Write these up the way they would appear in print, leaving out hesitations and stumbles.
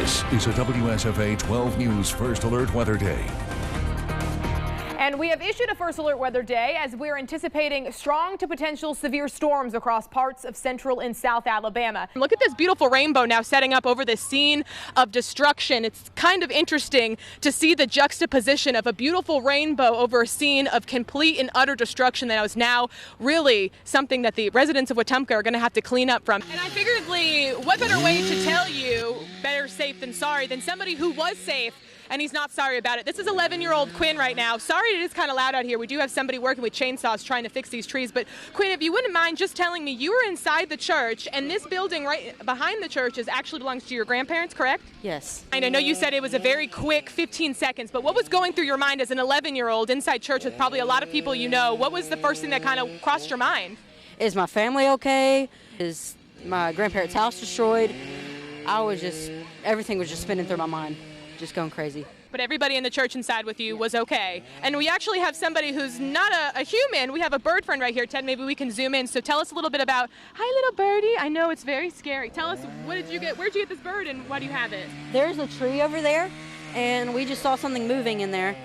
This is a WSFA 12 News First Alert Weather Day. And we have issued a first alert weather day as we're anticipating strong to potential severe storms across parts of central and south Alabama. Look at this beautiful rainbow now setting up over this scene of destruction. It's kind of interesting to see the juxtaposition of a beautiful rainbow over a scene of complete and utter destruction that is now really something that the residents of Wetumpka are going to have to clean up from. And I figured, Lee, what better way to tell you better safe than sorry than somebody who was safe and he's not sorry about it. This is 11-year-old Quinn right now. Sorry it is kind of loud out here. We do have somebody working with chainsaws trying to fix these trees. But Quinn, if you wouldn't mind just telling me, you were inside the church, and this building right behind the church actually belongs to your grandparents, correct? Yes. And I know you said it was a very quick 15 seconds, but what was going through your mind as an 11-year-old inside church with probably a lot of people you know? What was the first thing that kind of crossed your mind? Is my family okay? Is my grandparents' house destroyed? Everything was just spinning through my mind. Just going crazy. But everybody in the church inside with you was okay. And we actually have somebody who's not a human. We have a bird friend right here. Ted, maybe we can zoom in. So tell us a little bit about, hi little birdie. I know it's very scary. Tell us, where'd you get this bird and why do you have it? There's a tree over there and we just saw something moving in there.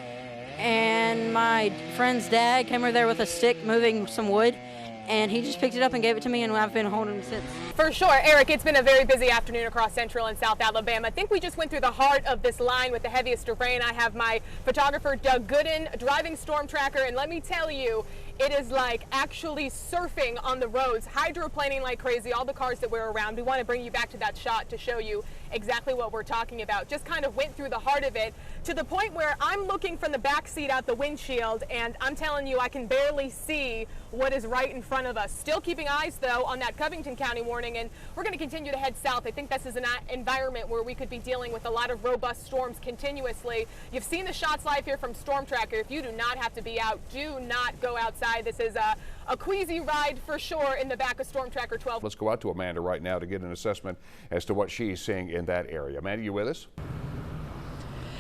And my friend's dad came over there with a stick moving some wood. And he just picked it up and gave it to me, and I've been holding it since. For sure. Eric, it's been a very busy afternoon across central and south Alabama. I think we just went through the heart of this line with the heaviest of rain. I have my photographer, Doug Gooden, driving Storm Tracker, and let me tell you, it is like actually surfing on the roads, hydroplaning like crazy, all the cars that we're around. We want to bring you back to that shot to show you exactly what we're talking about. Just kind of went through the heart of it to the point where I'm looking from the back seat out the windshield, and I'm telling you, I can barely see what is right in front of us. Still keeping eyes, though, on that Covington County warning, and we're going to continue to head south. I think this is an environment where we could be dealing with a lot of robust storms continuously. You've seen the shots live here from Storm Tracker. If you do not have to be out, do not go outside. This is a queasy ride for sure in the back of Storm Tracker 12. Let's go out to Amanda right now to get an assessment as to what she's seeing in that area. Amanda, you with us?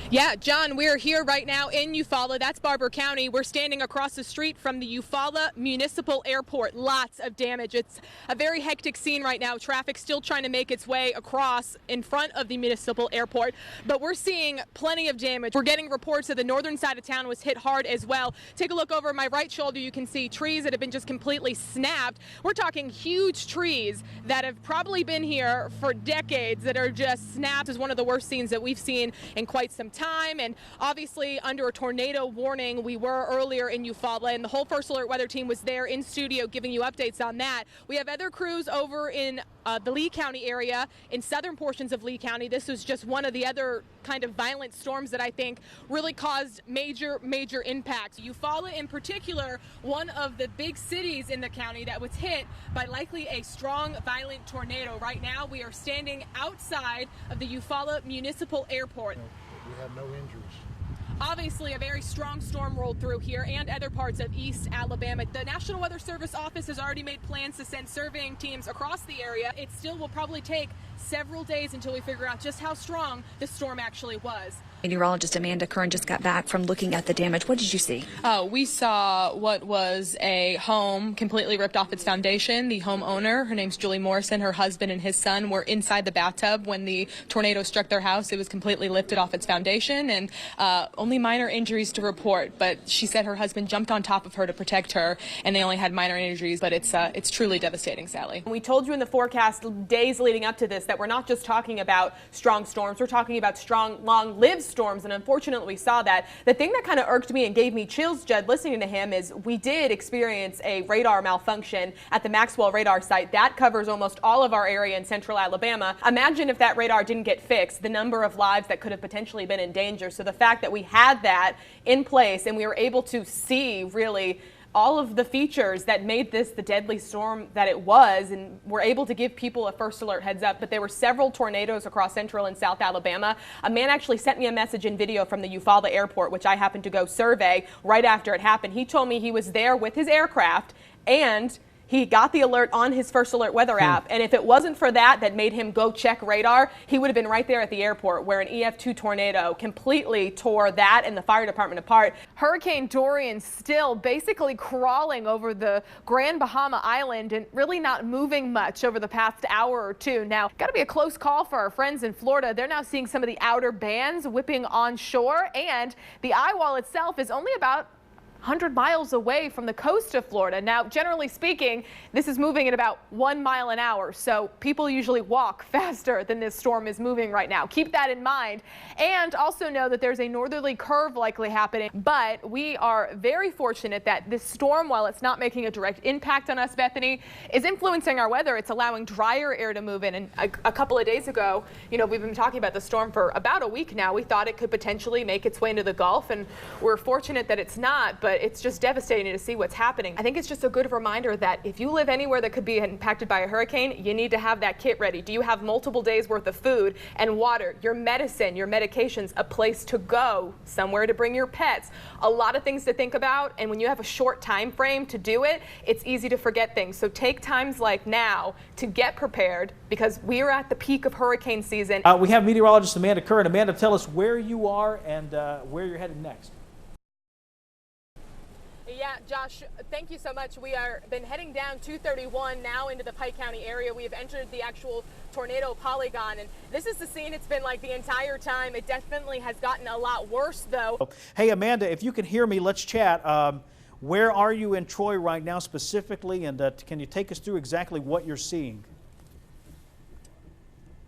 Yeah, John, we're here right now in Eufaula. That's Barber County. We're standing across the street from the Eufaula Municipal Airport. Lots of damage. It's a very hectic scene right now. Traffic still trying to make its way across in front of the municipal airport, but we're seeing plenty of damage. We're getting reports that the northern side of town was hit hard as well. Take a look over my right shoulder. You can see trees that have been just completely snapped. We're talking huge trees that have probably been here for decades that are just snapped. Is one of the worst scenes that we've seen in quite some time, and obviously under a tornado warning. We were earlier in Eufaula, and the whole First Alert weather team was there in studio giving you updates on that. We have other crews over in the Lee County area, in southern portions of Lee County. This was just one of the other kind of violent storms that I think really caused major impacts. Eufaula in particular, one of the big cities in the county that was hit by likely a strong violent tornado. Right now we are standing outside of the Eufaula Municipal Airport. We have no injuries. Obviously, a very strong storm rolled through here and other parts of East Alabama. The National Weather Service office has already made plans to send surveying teams across the area. It still will probably take several days until we figure out just how strong the storm actually was. Meteorologist Amanda Curran just got back from looking at the damage. What did you see? We saw what was a home completely ripped off its foundation. The homeowner, her name's Julie Morrison, her husband and his son were inside the bathtub when the tornado struck their house. It was completely lifted off its foundation, and only minor injuries to report. But she said her husband jumped on top of her to protect her, and they only had minor injuries. But it's truly devastating, Sally. We told you in the forecast days leading up to this that we're not just talking about strong storms. We're talking about strong, long-lived storms, and unfortunately we saw that. The thing that kind of irked me and gave me chills, Judd, listening to him, is we did experience a radar malfunction at the Maxwell radar site. That covers almost all of our area in central Alabama. Imagine if that radar didn't get fixed, the number of lives that could have potentially been in danger. So the fact that we had that in place and we were able to see really all of the features that made this the deadly storm that it was, and were able to give people a first alert heads up. But there were several tornadoes across central and south Alabama. A man actually sent me a message and video from the Eufaula airport, which I happened to go survey right after it happened. He told me he was there with his aircraft and He got the alert on his First Alert weather app, and if it wasn't for that made him go check radar, he would have been right there at the airport where an EF2 tornado completely tore that and the fire department apart. Hurricane Dorian still basically crawling over the Grand Bahama Island and really not moving much over the past hour or two. Now, got to be a close call for our friends in Florida. They're now seeing some of the outer bands whipping onshore, and the eye wall itself is only about 100 miles away from the coast of Florida. Now, generally speaking, this is moving at about 1 mile an hour, so people usually walk faster than this storm is moving right now. Keep that in mind, and also know that there's a northerly curve likely happening, but we are very fortunate that this storm, while it's not making a direct impact on us, Bethany, is influencing our weather. It's allowing drier air to move in, and a couple of days ago, you know, we've been talking about the storm for about a week now. We thought it could potentially make its way into the Gulf, and we're fortunate that it's not, but it's just devastating to see what's happening. I think it's just a good reminder that if you live anywhere that could be impacted by a hurricane, you need to have that kit ready. Do you have multiple days worth of food and water, your medicine, your medications, a place to go, somewhere to bring your pets? A lot of things to think about, and when you have a short time frame to do it, it's easy to forget things. So take times like now to get prepared, because we are at the peak of hurricane season. We have meteorologist Amanda Curran. Amanda, tell us where you are and where you're headed next. Yeah, Josh, thank you so much. We are been heading down 231 now into the Pike County area. We have entered the actual tornado polygon, and this is the scene it's been like the entire time. It definitely has gotten a lot worse, though. Hey, Amanda, if you can hear me, let's chat. Where are you in Troy right now specifically, and can you take us through exactly what you're seeing?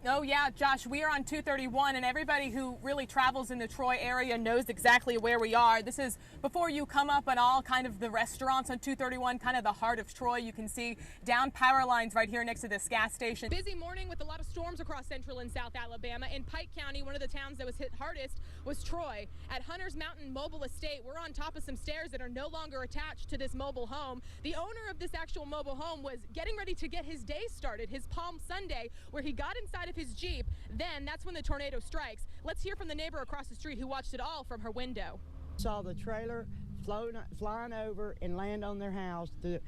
Oh yeah, Josh, we are on 231, and everybody who really travels in the Troy area knows exactly where we are. This is before you come up on all kind of the restaurants on 231, kind of the heart of Troy. You can see down power lines right here next to this gas station. Busy morning with a lot of storms across central and south Alabama. In Pike County, one of the towns that was hit hardest was Troy. At Hunter's Mountain Mobile Estate, we're on top of some stairs that are no longer attached to this mobile home. The owner of this actual mobile home was getting ready to get his day started, his Palm Sunday, where he got inside of his Jeep. Then that's when the tornado strikes. Let's hear from the neighbor across the street who watched it all from her window. Saw the trailer flying over and land on their house. The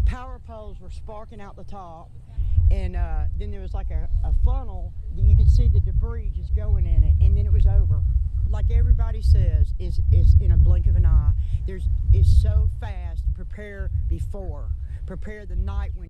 power poles were sparking out the top, and then there was like a funnel that you could see the debris just going in it, and then it was over. Like everybody says, is in a blink of an eye. It's so fast. Prepare before. Prepare the night when.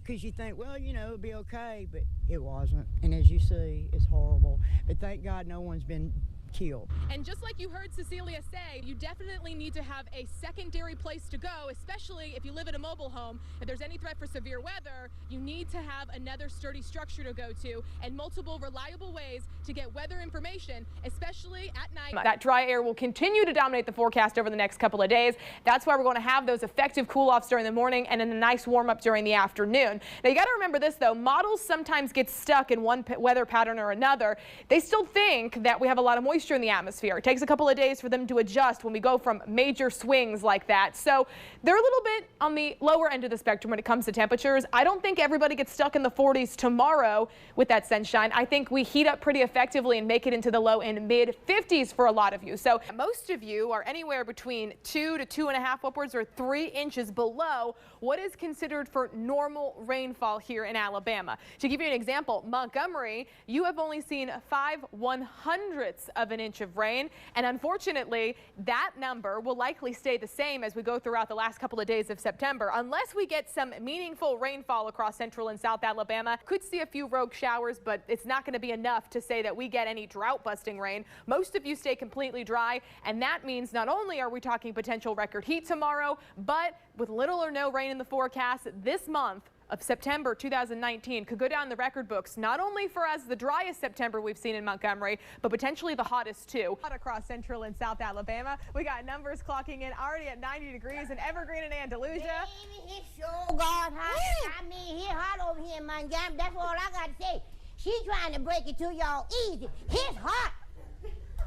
Because you think, well, you know, it'll be okay, but it wasn't. And as you see, it's horrible. But thank God no one's been killed. And just like you heard Cecilia say, you definitely need to have a secondary place to go, especially if you live in a mobile home. If there's any threat for severe weather, you need to have another sturdy structure to go to and multiple reliable ways to get weather information, especially at night. That dry air will continue to dominate the forecast over the next couple of days. That's why we're going to have those effective cool-offs during the morning and then a nice warm-up during the afternoon. Now, you got to remember this, though. Models sometimes get stuck in one weather pattern or another. They still think that we have a lot of moisture in the atmosphere. It takes a couple of days for them to adjust when we go from major swings like that. So they're a little bit on the lower end of the spectrum when it comes to temperatures. I don't think everybody gets stuck in the 40s tomorrow with that sunshine. I think we heat up pretty effectively and make it into the low and mid 50s for a lot of you. So most of you are anywhere between 2 to 2.5 upwards or 3 inches below what is considered for normal rainfall here in Alabama. To give you an example, Montgomery, you have only seen 5/100ths of an inch of rain, and unfortunately that number will likely stay the same as we go throughout the last couple of days of September unless we get some meaningful rainfall across central and south Alabama. Could see a few rogue showers, but it's not going to be enough to say that we get any drought busting rain. Most of you stay completely dry, and that means not only are we talking potential record heat tomorrow, but with little or no rain in the forecast this month of September 2019 could go down the record books, not only for as the driest September we've seen in Montgomery, but potentially the hottest too. Across central and south Alabama, we got numbers clocking in already at 90 degrees in Evergreen and Andalusia. Baby, it's so God hot. I mean, it's hot over here in Montgomery. That's all I got to say. She's trying to break it to y'all easy. It's hot.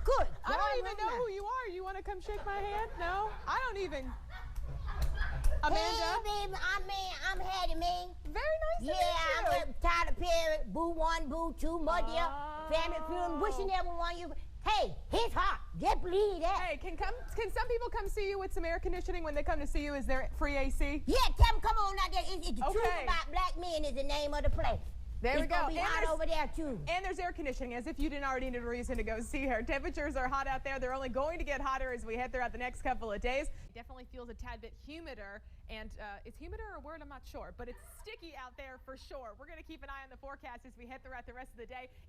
Good. I don't even know who you are. You want to come shake my hand? No? I don't even. Amanda? Hey, baby, I'm Hattie Mae. Very nice to meet you. Yeah, I'm Tyler Perry, Boo 1, Boo 2, Muddy, Family Feud. Wishing everyone you. Hey, it's hot. Just believe that. Hey, can some people come see you with some air conditioning when they come to see you? Is there free AC? Yeah, tell them come on out there. It's the Okay. Truth About Black Men is the name of the place. There we It's go. gonna be hot over there too. And there's air conditioning, as if you didn't already need a reason to go see her. Temperatures are hot out there. They're only going to get hotter as we head throughout the next couple of days. It definitely feels a tad bit humider. And is humider a word? I'm not sure. But it's sticky out there for sure. We're going to keep an eye on the forecast as we head throughout the rest of the day.